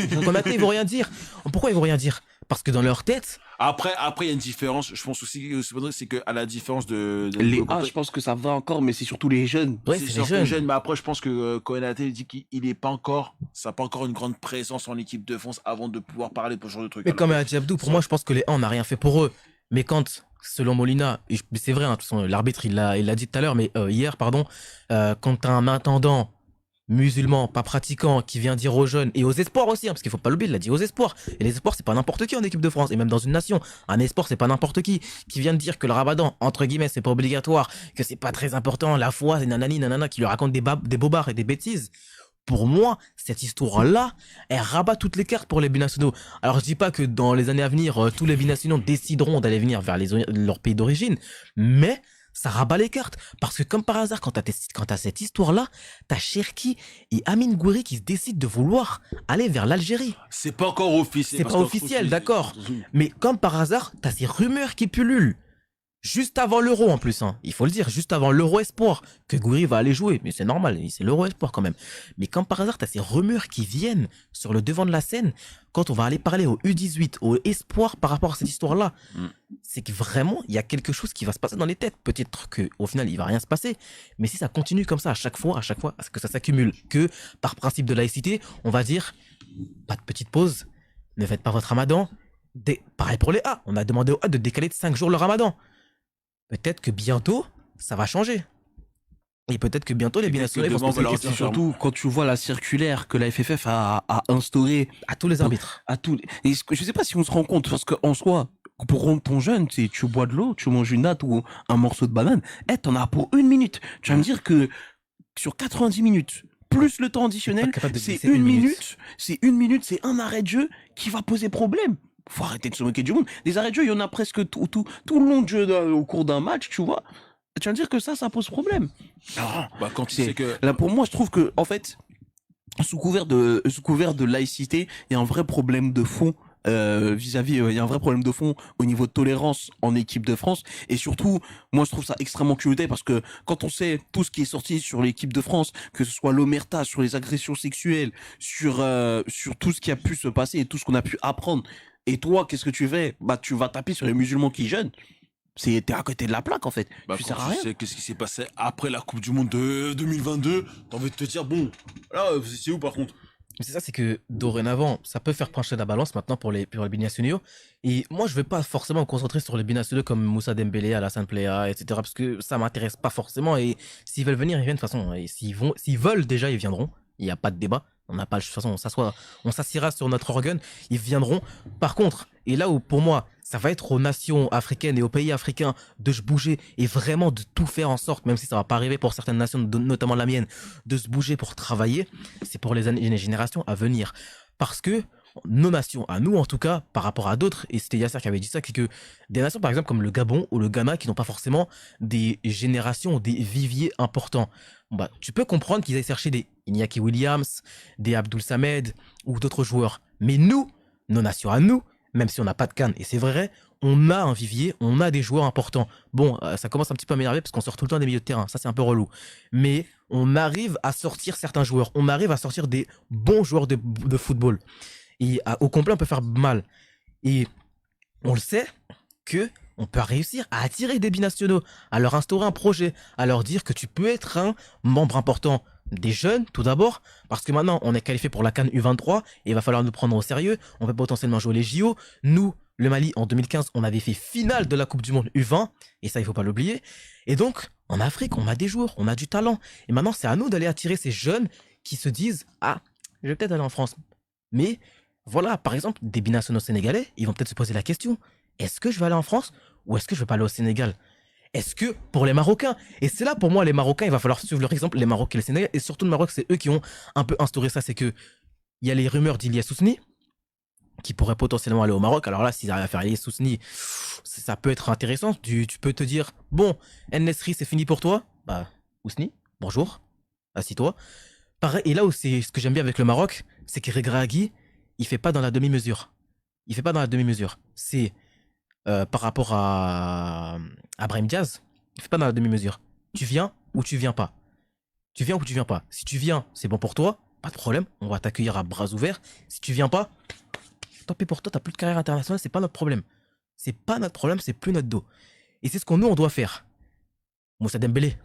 ils vont rien dire. Pourquoi ils vont rien dire? Parce que dans leur tête, Après, il y a une différence. Je pense aussi, c'est que à la différence de Je pense que ça va encore, mais c'est surtout les jeunes. ouais, c'est c'est sûr les que jeunes. mais après, je pense que Konaté dit qu'il est pas encore, ça n'a pas encore une grande présence en équipe de France avant de pouvoir parler de ce genre de trucs. Mais Alors comme que- a dit Abdou, pour moi, je pense que les 1, on n'a rien fait pour eux. Mais quand, selon Molina, mais c'est vrai, hein, de toute façon, l'arbitre, il l'a dit tout à l'heure, mais hier, pardon, quand t'as un intendant musulman, pas pratiquant, qui vient dire aux jeunes, et aux espoirs aussi, hein, parce qu'il faut pas l'oublier, il l'a dit aux espoirs. Et les espoirs, c'est pas n'importe qui en équipe de France, et même dans une nation. Un espoir, c'est pas n'importe qui vient de dire que le ramadan, entre guillemets, c'est pas obligatoire, que c'est pas très important, la foi, c'est nanani, nanana, qui lui raconte des bobards et des bêtises. Pour moi, cette histoire-là, elle rabat toutes les cartes pour les binationaux. Alors, je dis pas que dans les années à venir, tous les binationaux décideront d'aller venir vers leur pays d'origine, mais ça rabat les cartes. Parce que comme par hasard, quand t'as cette histoire-là, t'as Cherki et Amine Gouiri qui se décident de vouloir aller vers l'Algérie. C'est pas encore officiel. C'est parce pas qu'en officiel, France, d'accord. Mais comme par hasard, t'as ces rumeurs qui pullulent. Juste avant l'Euro en plus, hein. Il faut le dire, juste avant l'Euro Espoir, que Gouiri va aller jouer. Mais c'est normal, c'est l'Euro Espoir quand même. Mais comme par hasard, t'as ces rumeurs qui viennent sur le devant de la scène quand on va aller parler au U18, au Espoir par rapport à cette histoire-là. C'est que vraiment, il y a quelque chose qui va se passer dans les têtes. Peut-être qu'au final, il va rien se passer. Mais si ça continue comme ça à chaque fois, à ce que ça s'accumule, que par principe de laïcité, on va dire, pas de petite pause, ne faites pas votre ramadan. Pareil pour les A. On a demandé aux A de décaler de 5 jours le ramadan. Peut-être que bientôt, ça va changer. Et peut-être que bientôt, les binationaux que vont se demain, poser on va des leur questions. dire, Surtout quand tu vois la circulaire que la FFF a instaurée À tous les arbitres. à tous. Et je sais pas si on se rend compte, parce qu'en soi, pour rendre ton jeûne, tu bois de l'eau, tu manges une natte ou un morceau de banane, t'en as pour 1 minute. Tu vas me dire que sur 90 minutes, plus le temps additionnel, Pas capable de c'est glisser 1 une minute. minute, c'est 1 minute, c'est un arrêt de jeu qui va poser problème. Faut arrêter de se moquer du monde. Des arrêts de jeu, il y en a presque tout le long de jeu au cours d'un match, tu vois. Tu vas me dire que ça pose problème. Bah, quand tu C'est- sais que. Là, pour moi, je trouve que, en fait, sous couvert de laïcité, il y a un vrai problème de fond vis-à-vis, il y a un vrai problème de fond au niveau de tolérance en équipe de France. Et surtout, moi, je trouve ça extrêmement culotté parce que quand on sait tout ce qui est sorti sur l'équipe de France, que ce soit l'omerta, sur les agressions sexuelles, sur tout ce qui a pu se passer et tout ce qu'on a pu apprendre. Et toi, qu'est-ce que tu fais? Bah, tu vas taper sur les musulmans qui jeûnent. T'es à côté de la plaque, en fait. Bah, Tu quand sers à tu rien. sais qu'est-ce qui s'est passé après la Coupe du Monde de 2022, t'as envie de te dire, bon, là, vous étiez où par contre? Mais c'est ça, c'est que dorénavant, ça peut faire pencher la balance maintenant pour les binationaux. Et moi, je vais pas forcément me concentrer sur les binationaux comme Moussa Dembélé, Alassane Plea, etc. Parce que ça m'intéresse pas forcément. Et s'ils veulent venir, ils viennent de toute façon. Et s'ils veulent déjà, ils viendront. Il n'y a pas de débat. On n'a pas, de toute façon, on s'assiera sur notre organe. Ils viendront. Par contre, et là où pour moi, ça va être aux nations africaines et aux pays africains de se bouger et vraiment de tout faire en sorte, même si ça va pas arriver pour certaines nations, notamment la mienne, de se bouger pour travailler, c'est pour les générations à venir. Parce que nos nations, à nous en tout cas, par rapport à d'autres, et c'était Yasser qui avait dit ça, que des nations par exemple comme le Gabon ou le Ghana qui n'ont pas forcément des générations, des viviers importants. Bon, bah, tu peux comprendre qu'ils aillent chercher des Iñaki Williams, des Abdul Samed ou d'autres joueurs. Mais nous, nos nations à nous, même si on n'a pas de CAN, et c'est vrai, on a un vivier, on a des joueurs importants. Bon, ça commence un petit peu à m'énerver parce qu'on sort tout le temps des milieux de terrain, ça c'est un peu relou. Mais on arrive à sortir certains joueurs, on arrive à sortir des bons joueurs de football. Et au complet, on peut faire mal. Et on le sait que on peut réussir à attirer des binationaux, à leur instaurer un projet, à leur dire que tu peux être un membre important des jeunes, tout d'abord, parce que maintenant, on est qualifié pour la CAN U23, et il va falloir nous prendre au sérieux, on va potentiellement jouer les JO. Nous, le Mali, en 2015, on avait fait finale de la Coupe du Monde U20, et ça, il faut pas l'oublier. Et donc, en Afrique, on a des joueurs, on a du talent. Et maintenant, c'est à nous d'aller attirer ces jeunes qui se disent « Ah, je vais peut-être aller en France. » Mais voilà, par exemple, des binationaux sénégalais, ils vont peut-être se poser la question, est-ce que je vais aller en France ou est-ce que je vais pas aller au Sénégal? Est-ce que pour les Marocains, et c'est là pour moi les Marocains, il va falloir suivre leur exemple, les Marocains et les Sénégalais, et surtout le Maroc, c'est eux qui ont un peu instauré ça, c'est que il y a les rumeurs d'Ilyes Ousni, qui pourrait potentiellement aller au Maroc. Alors là, s'ils arrivent à faire Ilyes Ousni, ça peut être intéressant. Tu peux te dire, bon, El Nesri, c'est fini pour toi. Bah, Ousni, bonjour, assis-toi. Pareil, et là où c'est ce que j'aime bien avec le Maroc, c'est que Regragui, il fait pas dans la demi-mesure. Il fait pas dans la demi-mesure. C'est par rapport à Brahim Diaz, il fait pas dans la demi-mesure. Tu viens ou tu viens pas. Tu viens ou tu viens pas. Si tu viens, c'est bon pour toi, pas de problème, on va t'accueillir à bras ouverts. Si tu viens pas, tant pis pour toi, t'as plus de carrière internationale, c'est pas notre problème. C'est pas notre problème, c'est plus notre dos. Et c'est ce qu'on nous on doit faire. Moussa Dembélé,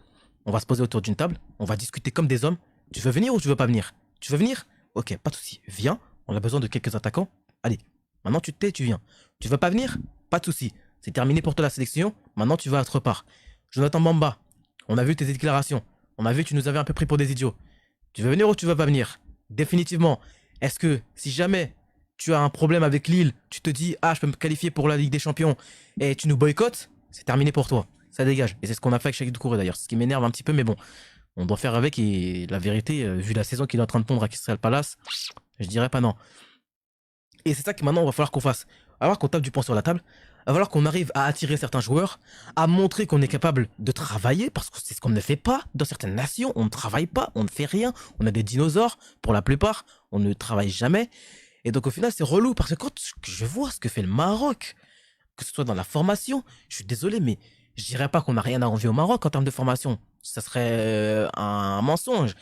on va se poser autour d'une table, on va discuter comme des hommes. Tu veux venir ou tu veux pas venir? Tu veux venir? Ok, pas de souci. Viens, on a besoin de quelques attaquants. Allez, maintenant tu te tais, tu viens. Tu veux pas venir? Pas de souci. C'est terminé pour toi la sélection. Maintenant tu vas à autre part. Jonathan Bamba, on a vu tes déclarations. On a vu que tu nous avais un peu pris pour des idiots. Tu veux venir ou tu veux pas venir? Définitivement. Est-ce que si jamais tu as un problème avec Lille, tu te dis ah je peux me qualifier pour la Ligue des Champions et tu nous boycottes, c'est terminé pour toi. Ça dégage. Et c'est ce qu'on a fait avec Shaqiri Doucouré d'ailleurs. Ce qui m'énerve un petit peu, mais bon. On doit faire avec et la vérité, vu la saison qu'il est en train de pondre à Crystal Palace, je dirais pas non. Et c'est ça que maintenant on va falloir qu'on fasse. Il va falloir qu'on tape du poing sur la table. Il va falloir qu'on arrive à attirer certains joueurs, à montrer qu'on est capable de travailler, parce que c'est ce qu'on ne fait pas dans certaines nations. On ne travaille pas, on ne fait rien. On a des dinosaures, pour la plupart. On ne travaille jamais. Et donc au final, c'est relou, parce que quand je vois ce que fait le Maroc, que ce soit dans la formation, je suis désolé, mais je dirais pas qu'on n'a rien à envier au Maroc en termes de formation. Ça serait un mensonge.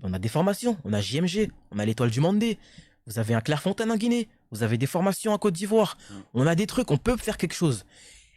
On a des formations, on a JMG, on a l'Étoile du Mandé, vous avez un Clairefontaine en Guinée, vous avez des formations en Côte d'Ivoire, on a des trucs, on peut faire quelque chose.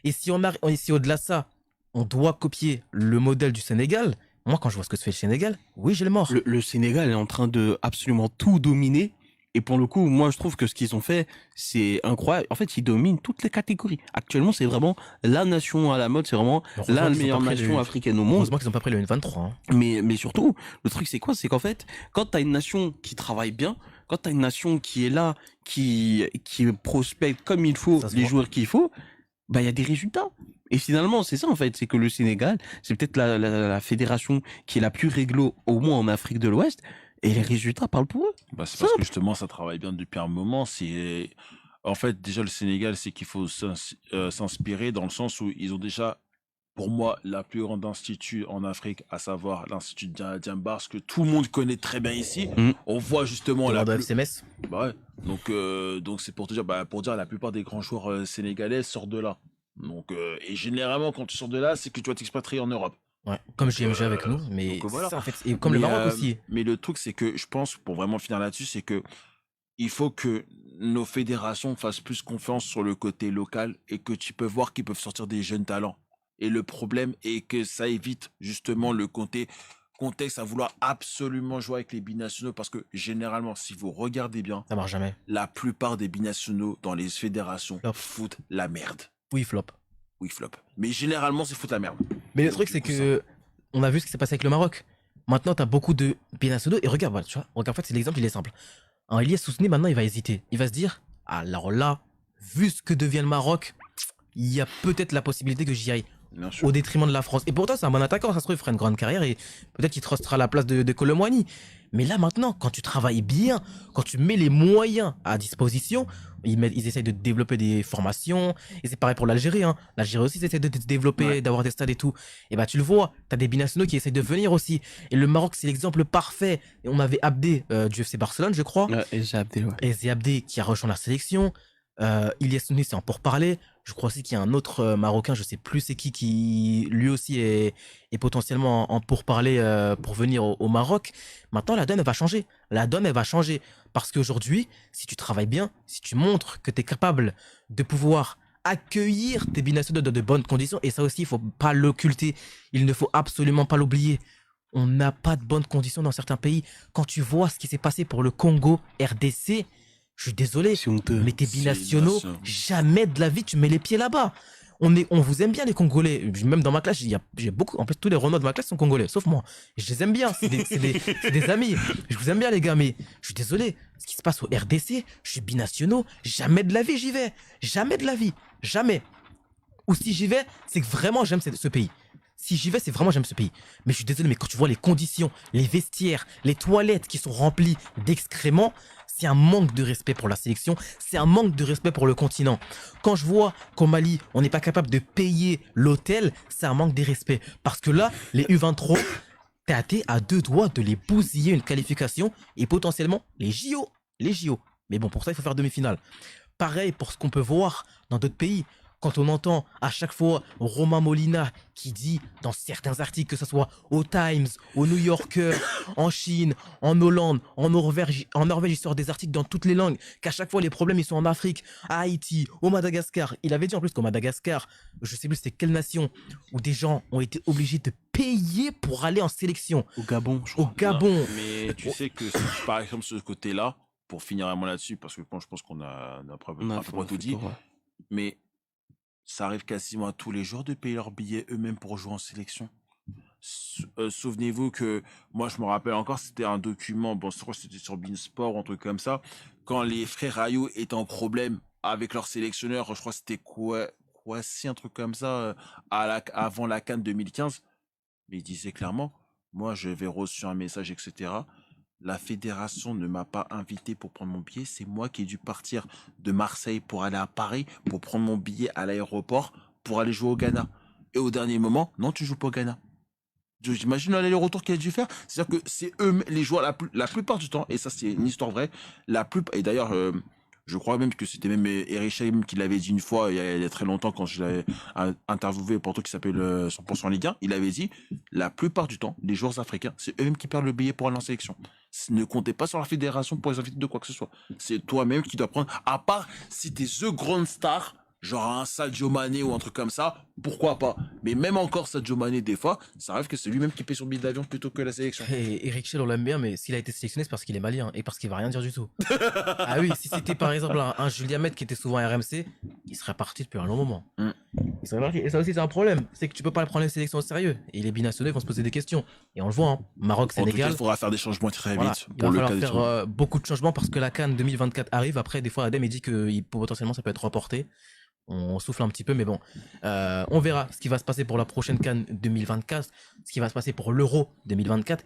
Et si au-delà de ça, on doit copier le modèle du Sénégal, moi quand je vois ce que se fait le Sénégal, oui j'ai le mort. Le Sénégal est en train de absolument tout dominer. Et pour le coup, moi, je trouve que ce qu'ils ont fait, c'est incroyable. En fait, ils dominent toutes les catégories. Actuellement, c'est vraiment la nation à la mode. C'est vraiment la meilleure nation africaine au monde. Heureusement qu'ils n'ont pas pris le N23. Hein. Mais surtout, le truc, c'est quoi? C'est qu'en fait, quand t'as une nation qui travaille bien, quand t'as une nation qui est là, qui prospecte comme il faut, les joueurs qu'il faut, bah, il y a des résultats. Et finalement, c'est ça, en fait. C'est que le Sénégal, c'est peut-être la fédération qui est la plus réglo, au moins en Afrique de l'Ouest. Et les résultats parlent pour eux. Bah, c'est parce que justement, ça travaille bien depuis un moment. En fait, déjà, le Sénégal, c'est qu'il faut s'inspirer dans le sens où ils ont déjà, pour moi, la plus grande institut en Afrique, à savoir l'Institut Diambar, ce que tout le monde connaît très bien ici. On voit justement la FCMS. Bah ouais. Donc c'est pour te dire, pour dire, la plupart des grands joueurs sénégalais sortent de là. Donc, et généralement, quand tu sors de là, c'est que tu vas t'expatrier en Europe. Ouais, comme JMG avec nous, mais voilà. ça, en fait, et comme le Maroc aussi. Mais le truc, c'est que je pense, pour vraiment finir là-dessus, c'est que il faut que nos fédérations fassent plus confiance sur le côté local et que tu peux voir qu'ils peuvent sortir des jeunes talents. Et le problème est que ça évite justement le contexte à vouloir absolument jouer avec les binationaux parce que généralement, si vous regardez bien, ça marche jamais. La plupart des binationaux dans les fédérations foutent la merde. Oui, flop. Oui, flop. Mais généralement, c'est foutre la merde. Mais le truc, c'est que on a vu ce qui s'est passé avec le Maroc. Maintenant, t'as beaucoup de binationaux. Et regarde, voilà, tu vois, regarde, en fait, c'est l'exemple, il est simple. Un Ilyes Ousni, maintenant, il va hésiter. Il va se dire, alors là, vu ce que devient le Maroc, il y a peut-être la possibilité que j'y aille. Bien sûr. au détriment de la France. Et pourtant, c'est un bon attaquant, ça se trouve, il fera une grande carrière et peut-être qu'il trustera la place de Kolo Muani. Mais là, maintenant, quand tu travailles bien, quand tu mets les moyens à disposition, ils essayent de développer des formations. Et c'est pareil pour l'Algérie. Hein. L'Algérie aussi, ils essayent de développer, Ouais. d'avoir des stades et tout. Et bah, tu le vois, tu as des binationaux qui essayent de venir aussi. Et le Maroc, c'est l'exemple parfait. Et on avait Abdé du FC Barcelone, je crois. Ouais, et j'ai Abdel, ouais. Et Abdé qui a rejoint la sélection. Ilyes Nouné, c'est en pourparler. Je crois aussi qu'il y a un autre Marocain, je sais plus c'est qui lui aussi est potentiellement en pourparler pour venir au Maroc. Maintenant, la donne, elle va changer. La donne, elle va changer. Parce qu'aujourd'hui, si tu travailles bien, si tu montres que tu es capable de pouvoir accueillir tes binationaux dans de bonnes conditions, et ça aussi, il faut pas l'occulter. Il ne faut absolument pas l'oublier. On n'a pas de bonnes conditions dans certains pays. Quand tu vois ce qui s'est passé pour le Congo, RDC, je suis désolé, C'est honteux. mais tes C'est binationaux, innocent. jamais de la vie tu mets les pieds là-bas. On vous aime bien les Congolais. Même dans ma classe, j'ai beaucoup. En fait, tous les Renault de ma classe sont Congolais, sauf moi. Je les aime bien. C'est des amis. Je vous aime bien, les gars, mais je suis désolé. Ce qui se passe au RDC, je suis binationaux. Jamais de la vie j'y vais. Jamais de la vie. Jamais. Ou si j'y vais, c'est que vraiment j'aime ce pays. Si j'y vais, c'est vraiment j'aime ce pays. Mais je suis désolé, mais quand tu vois les conditions, les vestiaires, les toilettes qui sont remplies d'excréments, c'est un manque de respect pour la sélection, c'est un manque de respect pour le continent. Quand je vois qu'au Mali, on n'est pas capable de payer l'hôtel, c'est un manque de respect. Parce que là, les U23, t'es à deux doigts de les bousiller une qualification et potentiellement les JO. Les JO. Mais bon, pour ça, il faut faire demi-finale. Pareil pour ce qu'on peut voir dans d'autres pays. Quand on entend à chaque fois Romain Molina qui dit dans certains articles, que ce soit au Times, au New Yorker, en Chine, en Hollande, en Norvège, il sort des articles dans toutes les langues, qu'à chaque fois les problèmes ils sont en Afrique, à Haïti, au Madagascar. Il avait dit en plus qu'au Madagascar, je sais plus c'était quelle nation, où des gens ont été obligés de payer pour aller en sélection. Au Gabon, je Au crois. Gabon. Non, mais tu sais que si, par exemple, ce côté-là, pour finir vraiment là-dessus, parce que bon, je pense qu'on a à peu On a près tout dit, mais ça arrive quasiment à tous les jours de payer leurs billets eux-mêmes pour jouer en sélection. Souvenez-vous que moi je me rappelle encore, c'était un document, bon je crois que c'était sur Beansport ou un truc comme ça, quand les frères Ayou étaient en problème avec leur sélectionneur, je crois que c'était quoi, si un truc comme ça, avant la CAN 2015, mais il disait clairement, moi j'avais reçu un message, etc. La fédération ne m'a pas invité pour prendre mon billet. C'est moi qui ai dû partir de Marseille pour aller à Paris pour prendre mon billet à l'aéroport pour aller jouer au Ghana. Et au dernier moment, non, tu joues pas au Ghana. J'imagine l'aller-retour qu'il a dû faire. C'est-à-dire que c'est eux, les joueurs, la plupart du temps, et ça c'est une histoire vraie, et d'ailleurs, je crois même que c'était même Eric Chaim qui l'avait dit une fois, il y a très longtemps, quand je l'avais interviewé pour un truc qui s'appelle 100% Ligue 1, il avait dit, la plupart du temps, les joueurs africains, c'est eux-mêmes qui perdent le billet pour aller en sélection. Ne comptez pas sur la fédération pour les inviter de quoi que ce soit. C'est toi-même qui dois prendre, à part si t'es the grande star, genre un Sadio Mané ou un truc comme ça, pourquoi pas. Mais même encore Sadio Mané, des fois, ça arrive que c'est lui-même qui paye son billet d'avion plutôt que la sélection. Et Eric Schell, on l'aime bien, mais s'il a été sélectionné, c'est parce qu'il est malien et parce qu'il va rien dire du tout. Ah oui, si c'était par exemple un Julien Met qui était souvent à RMC, il serait parti depuis un long moment. Mm. Il serait parti. Et ça aussi, c'est un problème. C'est que tu peux pas prendre les sélections au sérieux. Et les binationaux, ils vont se poser des questions. Et on le voit, hein. Maroc, En tout cas, Sénégal. il faudra faire des changements très Voilà, vite il pour va le falloir cas des faire tournois. beaucoup de changements parce que la CAN 2024 arrive. Après, des fois, Adem il dit que potentiellement ça peut être reporté. On souffle un petit peu, mais bon. On verra ce qui va se passer pour la prochaine CAN 2024, ce qui va se passer pour l'Euro 2024